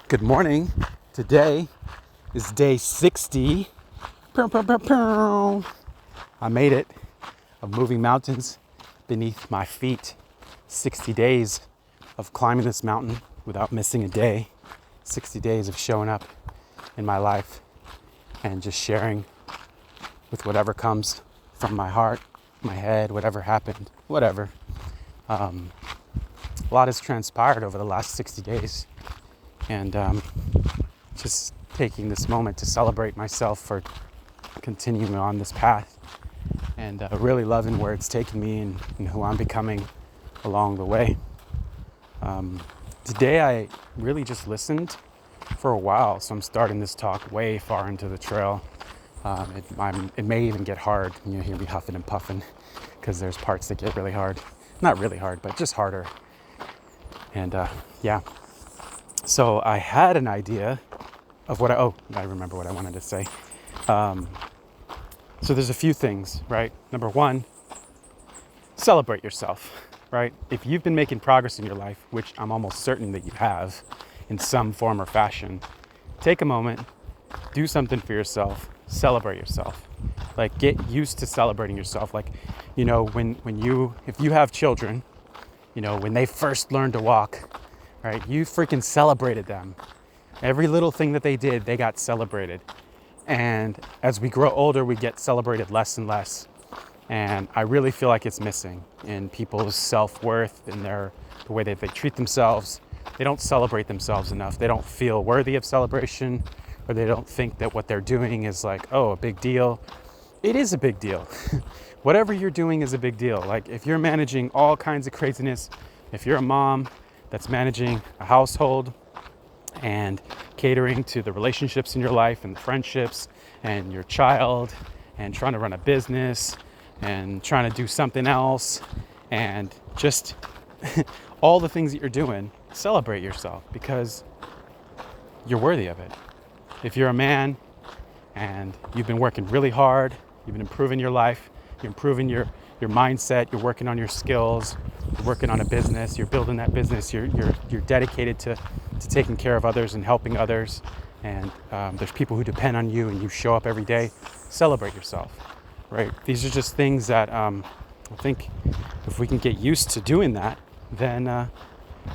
Good morning. Today is day 60. I made it of moving mountains beneath my feet. 60 days of climbing this mountain without missing a day. 60 days of showing up in my life and just sharing with whatever comes from my heart, my head, whatever happened, whatever. A lot has transpired over the last 60 days. And just taking this moment to celebrate myself for continuing on this path and really loving where it's taken me and who I'm becoming along the way. Today I really just listened for a while, so I'm starting this talk way far into the trail. It may even get hard. You hear me huffing and puffing because there's parts that get really hard. Not really hard, but just harder. And yeah. So I had an idea of I remember what I wanted to say. So there's a few things, right? Number one, celebrate yourself, right? If you've been making progress in your life, which I'm almost certain that you have in some form or fashion, take a moment, do something for yourself, celebrate yourself. Like, get used to celebrating yourself. Like, if you have children, when they first learn to walk, right? You freaking celebrated them. Every little thing that they did, they got celebrated. And as we grow older, we get celebrated less and less. And I really feel like it's missing in people's self-worth and the way that they treat themselves. They don't celebrate themselves enough. They don't feel worthy of celebration, or they don't think that what they're doing is like, a big deal. It is a big deal. Whatever you're doing is a big deal. Like, if you're managing all kinds of craziness, if you're a mom that's managing a household and catering to the relationships in your life and the friendships and your child and trying to run a business and trying to do something else and just all the things that you're doing, celebrate yourself because you're worthy of it. If you're a man and you've been working really hard, you've been improving your life, you're improving your mindset, you're working on your skills, you're working on a business, you're building that business, you're dedicated to taking care of others and helping others, and there's people who depend on you and you show up every day, celebrate yourself, right? These are just things that I think if we can get used to doing that, then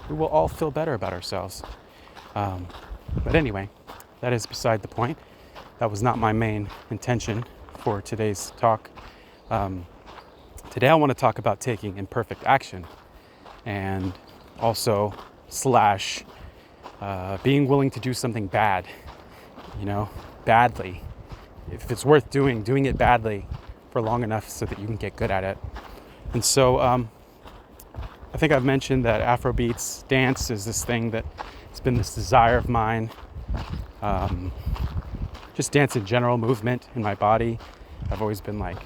we will all feel better about ourselves. But anyway, that is beside the point. That was not my main intention for today's talk. Today I want to talk about taking imperfect action and also being willing to do something bad, badly. If it's worth doing it badly for long enough so that you can get good at it. And so I think I've mentioned that Afrobeats dance is this thing that it's been this desire of mine. Just dance in general, movement in my body. I've always been like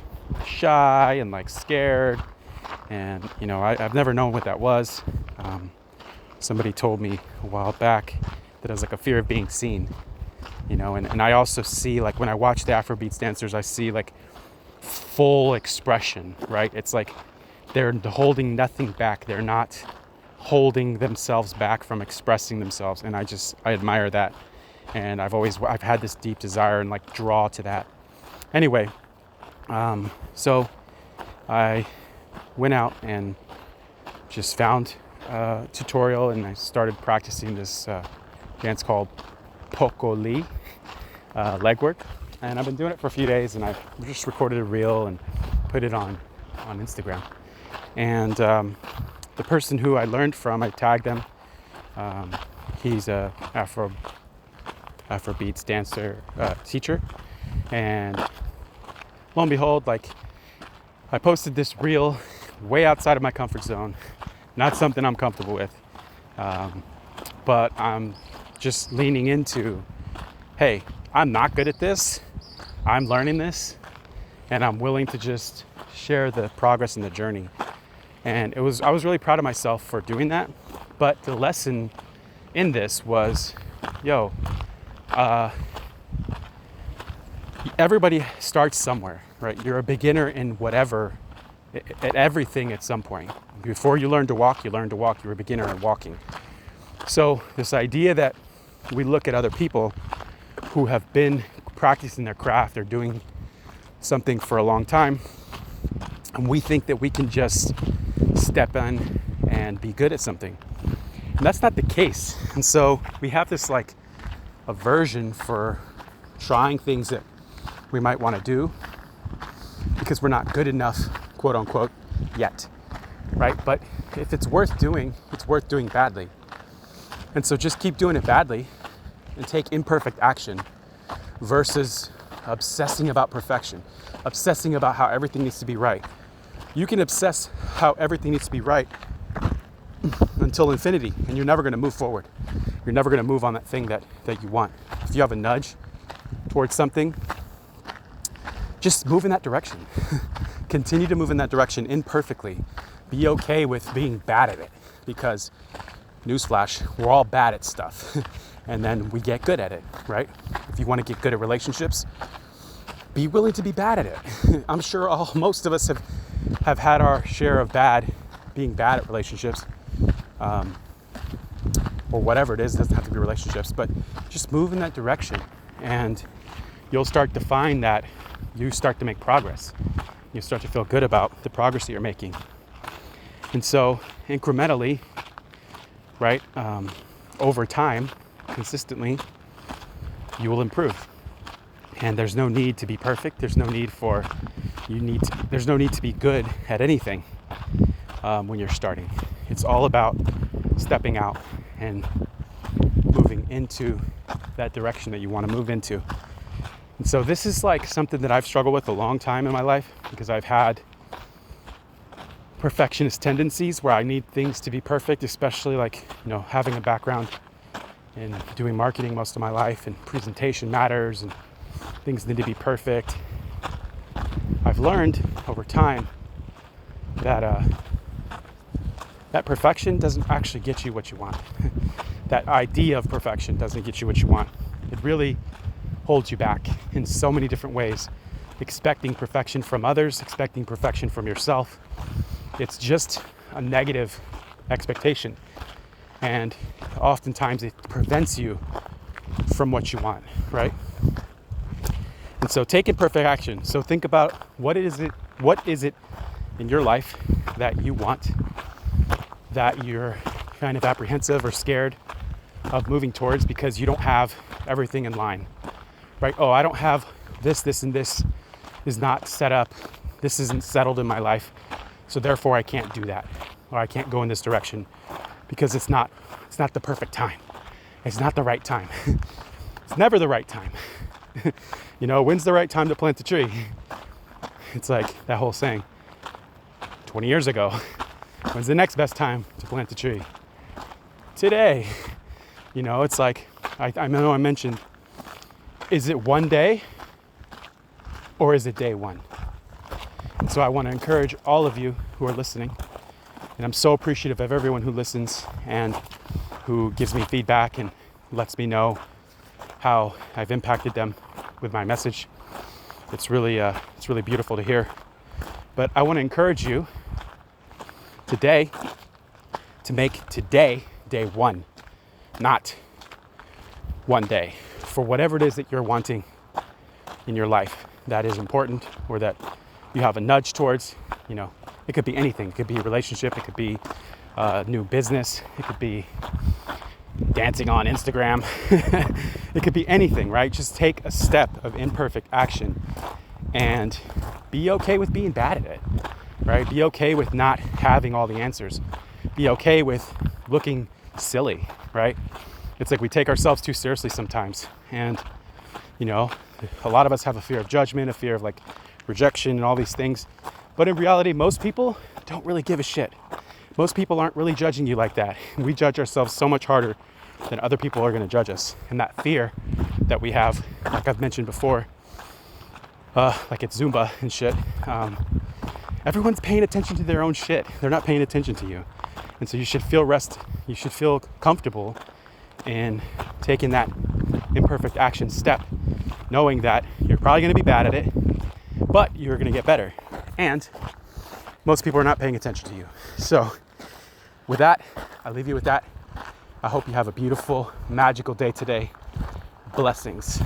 shy and like scared, and I've never known what that was. Somebody told me a while back that it was like a fear of being seen, and I also see, like, when I watch the Afrobeats dancers, I see like full expression, right? It's like they're holding nothing back. They're not holding themselves back from expressing themselves, and I admire that, and I've had this deep desire and like draw to that. Anyway, so I went out and just found a tutorial, and I started practicing this dance called Pokoli, leg work. And I've been doing it for a few days, and I've just recorded a reel and put it on Instagram. And the person who I learned from, I tagged them. He's a Afrobeats dancer teacher, and lo and behold, like, I posted this reel way outside of my comfort zone, not something I'm comfortable with, but I'm just leaning into, hey, I'm not good at this, I'm learning this, and I'm willing to just share the progress and the journey. And I was really proud of myself for doing that. But the lesson in this was, everybody starts somewhere, right? You're a beginner in at everything at some point. Before you learn to walk, you're a beginner in walking. So this idea that we look at other people who have been practicing their craft or doing something for a long time, and we think that we can just step in and be good at something. And that's not the case. And so we have this like aversion for trying things that we might want to do because we're not good enough, quote unquote, yet, right? But if it's worth doing badly. And so just keep doing it badly and take imperfect action versus obsessing about perfection, obsessing about how everything needs to be right. You can obsess how everything needs to be right until infinity, and you're never going to move forward. You're never going to move on that thing that you want. If you have a nudge towards something, just move in that direction. Continue to move in that direction imperfectly. Be okay with being bad at it, because newsflash, we're all bad at stuff. And then we get good at it, right? If you want to get good at relationships, be willing to be bad at it. I'm sure most of us have had our share of being bad at relationships, or whatever it is. It doesn't have to be relationships, but just move in that direction, and you'll start to find that you start to make progress. You start to feel good about the progress that you're making. And so incrementally, right, over time, consistently, you will improve. And there's no need to be perfect. There's no need to be good at anything when you're starting. It's all about stepping out and moving into that direction that you want to move into. And so this is like something that I've struggled with a long time in my life, because I've had perfectionist tendencies where I need things to be perfect, especially like, having a background in doing marketing most of my life, and presentation matters and things need to be perfect. I've learned over time that that perfection doesn't actually get you what you want. That idea of perfection doesn't get you what you want. It really holds you back in so many different ways. Expecting perfection from others, expecting perfection from yourself. It's just a negative expectation. And oftentimes it prevents you from what you want, right? And so take imperfect action. So think about what is it in your life that you want, that you're kind of apprehensive or scared of moving towards because you don't have everything in line, right? Oh, I don't have this, and this is not set up. This isn't settled in my life. So therefore I can't do that, or I can't go in this direction because it's not the perfect time. It's not the right time. It's never the right time. When's the right time to plant a tree? It's like that whole saying, 20 years ago, when's the next best time to plant a tree? Today. It's like, I know I mentioned, is it one day or is it day one? And so I want to encourage all of you who are listening, and I'm so appreciative of everyone who listens and who gives me feedback and lets me know how I've impacted them with my message. It's really beautiful to hear. But I want to encourage you today to make today day one, not one day, for whatever it is that you're wanting in your life that is important, or that you have a nudge towards. It could be anything. It could be a relationship. It could be a new business. It could be dancing on Instagram. It could be anything, right? Just take a step of imperfect action and be okay with being bad at it, right? Be okay with not having all the answers. Be okay with looking silly, right? It's like we take ourselves too seriously sometimes. And, a lot of us have a fear of judgment, a fear of like rejection and all these things. But in reality, most people don't really give a shit. Most people aren't really judging you like that. We judge ourselves so much harder than other people are going to judge us. And that fear that we have, like I've mentioned before, like it's Zumba and shit, everyone's paying attention to their own shit. They're not paying attention to you. And so you should feel comfortable in taking that imperfect action step, knowing that you're probably going to be bad at it, but you're going to get better. And most people are not paying attention to you. So with that, I leave you with that. I hope you have a beautiful, magical day today. Blessings.